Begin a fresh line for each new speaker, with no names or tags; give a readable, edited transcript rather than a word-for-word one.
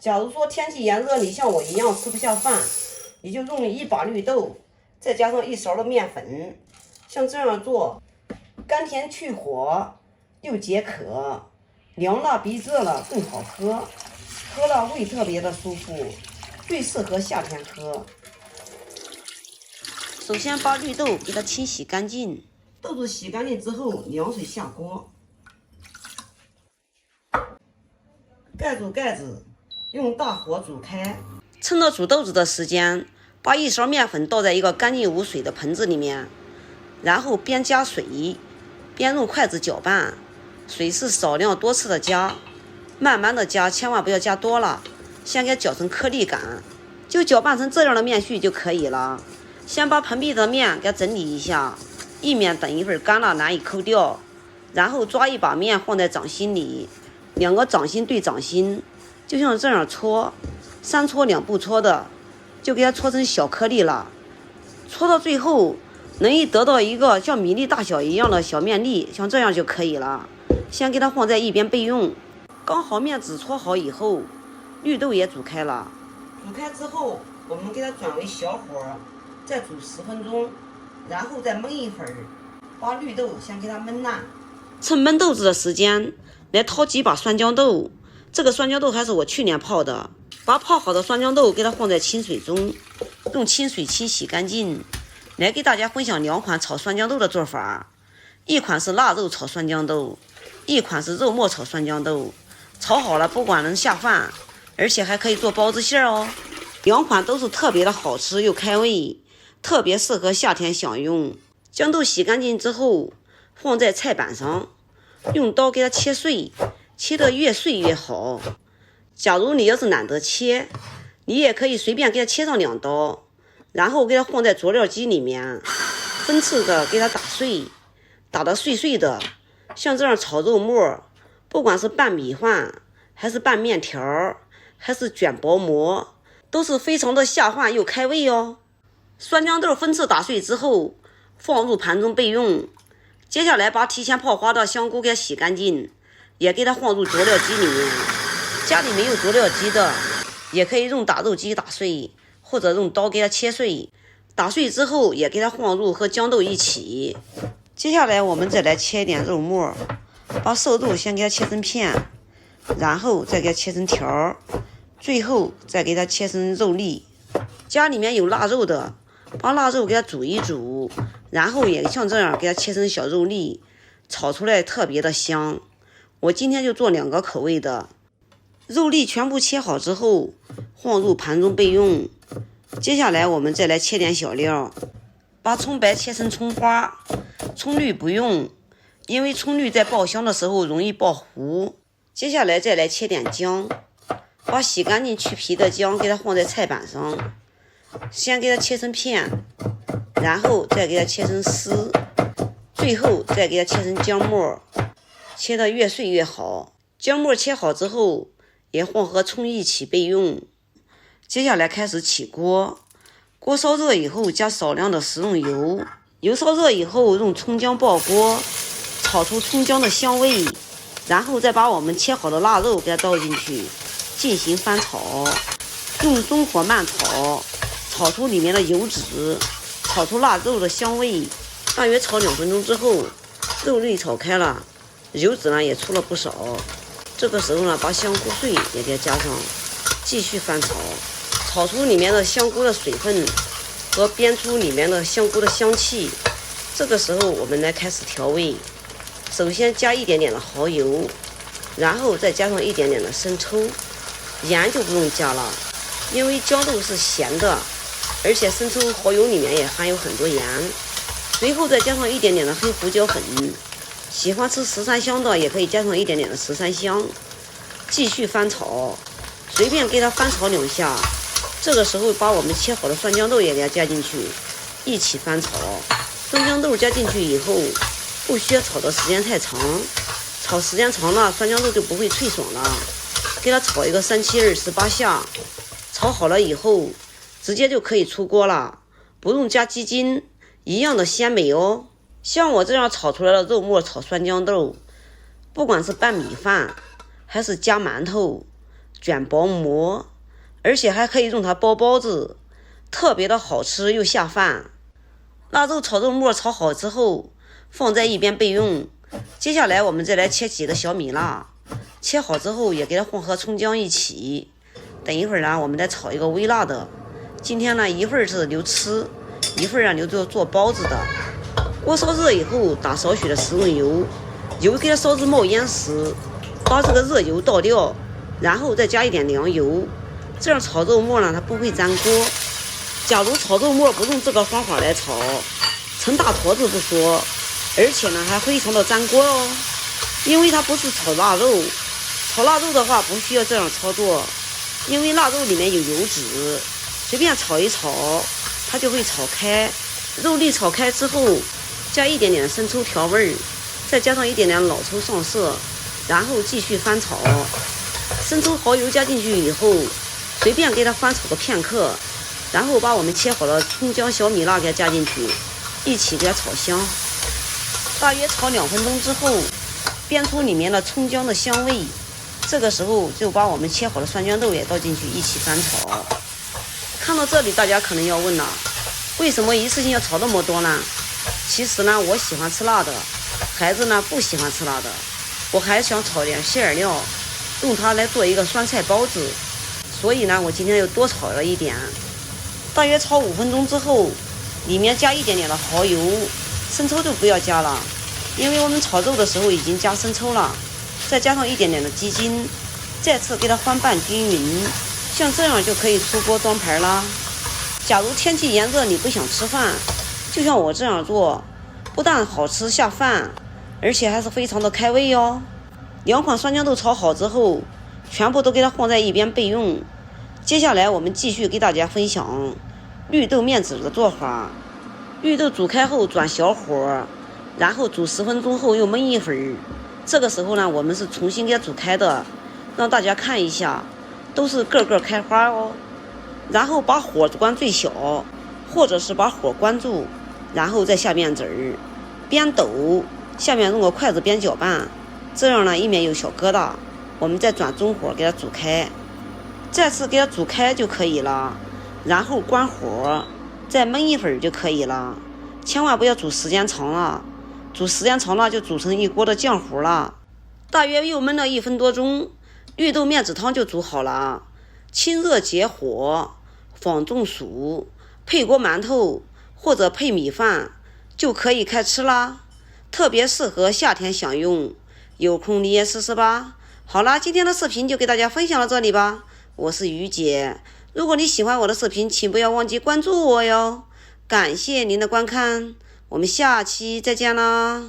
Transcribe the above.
假如说天气炎热，你像我一样吃不下饭，你就用一把绿豆，再加上1勺的面粉，像这样做，甘甜去火又解渴，凉了比热了更好喝，喝了胃特别的舒服，最适合夏天喝。首先把绿豆给它清洗干净，豆子洗干净之后，凉水下锅，盖住盖子，用大火煮开。趁着煮豆子的时间，把1勺面粉倒在一个干净无水的盆子里面，然后边加水边用筷子搅拌。水是少量多次的加，慢慢的加，千万不要加多了，先给它搅成颗粒感，就搅拌成这样的面絮就可以了。先把盆壁的面给它整理一下，以免等一会儿干了难以抠掉。然后抓一把面放在掌心里，2个掌心对掌心，就像这样搓，3搓2不搓的，就给它搓成小颗粒了。搓到最后能得到一个像米粒大小一样的小面粒，像这样就可以了。先给它放在一边备用。刚好面纸搓好以后，绿豆也煮开了。煮开之后，我们给它转为小火，再煮10分钟，然后再焖一会儿，把绿豆先给它焖烂。趁焖豆子的时间，来掏几把酸豇豆。这个酸豇豆还是我去年泡的，把泡好的酸豇豆给它放在清水中，用清水清洗干净。来给大家分享2款炒酸豇豆的做法，一款是腊肉炒酸豇豆，一款是肉末炒酸豇豆。炒好了不管能下饭，而且还可以做包子馅哦。2款都是特别的好吃又开胃，特别适合夏天享用。豇豆洗干净之后放在菜板上，用刀给它切碎，切得越碎越好。假如你要是懒得切，你也可以随便给它切上2刀，然后给它放在佐料机里面，分次的给它打碎，打得碎碎的。像这样炒肉末，不管是拌米饭还是拌面条还是卷薄馍，都是非常的下饭又开胃哦。酸豇豆分次打碎之后放入盘中备用。接下来把提前泡花的香菇给它洗干净，也给它放入佐料机里面。家里没有佐料机的，也可以用打肉机打碎，或者用刀给它切碎。打碎之后也给它放入和豇豆一起。接下来我们再来切一点肉末，把瘦肉先给它切成片，然后再给它切成条，最后再给它切成肉粒。家里面有腊肉的，把腊肉给它煮一煮，然后也像这样给它切成小肉粒，炒出来特别的香。我今天就做2个口味的。肉粒全部切好之后放入盘中备用。接下来我们再来切点小料，把葱白切成葱花，葱绿不用，因为葱绿在爆香的时候容易爆糊。接下来再来切点姜，把洗干净去皮的姜给它放在菜板上，先给它切成片，然后再给它切成丝，最后再给它切成姜末，切得越碎越好。姜末切好之后也放和葱一起备用。接下来开始起锅，锅烧热以后加少量的食用油，油烧热以后用葱姜爆锅，炒出葱姜的香味，然后再把我们切好的腊肉给它倒进去进行翻炒，用中火慢炒，炒出里面的油脂，炒出腊肉的香味。大约炒2分钟之后，肉粒炒开了，油脂呢也出了不少。这个时候呢，把香菇碎也给它加上，继续翻炒，炒出里面的香菇的水分和煸出里面的香菇的香气。这个时候我们来开始调味，首先加一点点的蚝油，然后再加上一点点的生抽，盐就不用加了，因为豇豆是咸的，而且生抽蚝油里面也含有很多盐。随后再加上一点点的黑胡椒粉，喜欢吃十三香的也可以加上一点点的十三香，继续翻炒，随便给它翻炒2下。这个时候把我们切好的酸豇豆也给它加进去，一起翻炒。酸豇豆加进去以后，不需要炒的时间太长，炒时间长了酸豇豆就不会脆爽了。给它炒一个3、7、28下，炒好了以后直接就可以出锅了，不用加鸡精，一样的鲜美哦。像我这样炒出来的肉末炒酸豇豆，不管是拌米饭还是加馒头，卷薄馍，而且还可以用它包包子，特别的好吃又下饭。腊肉炒肉末炒好之后，放在一边备用。接下来我们再来切几个小米辣，切好之后也给它混合葱姜一起。等一会儿呢，我们再炒一个微辣的。今天呢，一会儿是留吃，一会儿留做包子的。锅烧热以后，打少许的食用油，油给它烧至冒烟时，把这个热油倒掉，然后再加一点凉油，这样炒肉末呢它不会粘锅。假如炒肉末不用这个方法来炒，成大坨子不说，而且呢还非常的粘锅哦。因为它不是炒腊肉，炒腊肉的话不需要这样操作，因为腊肉里面有油脂，随便炒一炒它就会炒开。肉粒炒开之后，加一点点生抽调味，再加上一点点老抽上色，然后继续翻炒。生抽蚝油加进去以后，随便给它翻炒个片刻，然后把我们切好的葱姜小米辣给它加进去，一起给它炒香。大约炒2分钟之后，煸出里面的葱姜的香味，这个时候就把我们切好的酸豇豆也倒进去，一起翻炒。看到这里，大家可能要问了，为什么一次性要炒那么多呢？其实呢，我喜欢吃辣的，孩子呢不喜欢吃辣的，我还想炒点馅料，用它来做一个酸菜包子，所以呢，我今天又多炒了一点。大约炒5分钟之后，里面加一点点的蚝油，生抽就不要加了，因为我们炒肉的时候已经加生抽了。再加上一点点的鸡精，再次给它翻拌均匀，像这样就可以出锅装盘啦。假如天气炎热，你不想吃饭，就像我这样做，不但好吃下饭，而且还是非常的开胃哦。2款酸豇豆炒好之后，全部都给它放在一边备用。接下来我们继续给大家分享绿豆面子的做法。绿豆煮开后转小火，然后煮10分钟后又焖一会儿。这个时候呢，我们是重新给它煮开的，让大家看一下，都是个个开花哦。然后把火关最小，或者是把火关住，然后再下面籽儿，边抖，下面用个筷子边搅拌，这样呢，以免有小疙瘩。我们再转中火给它煮开，再次给它煮开就可以了，然后关火，再焖一会儿就可以了。千万不要煮时间长了，煮时间长了就煮成一锅的浆糊了。大约又焖了1分多钟，绿豆面子汤就煮好了。清热解火，防中暑，配锅馒头或者配米饭就可以开吃啦，特别适合夏天享用，有空你也试试吧。好啦，今天的视频就给大家分享到这里吧，我是于姐。如果你喜欢我的视频，请不要忘记关注我哟。感谢您的观看，我们下期再见啦。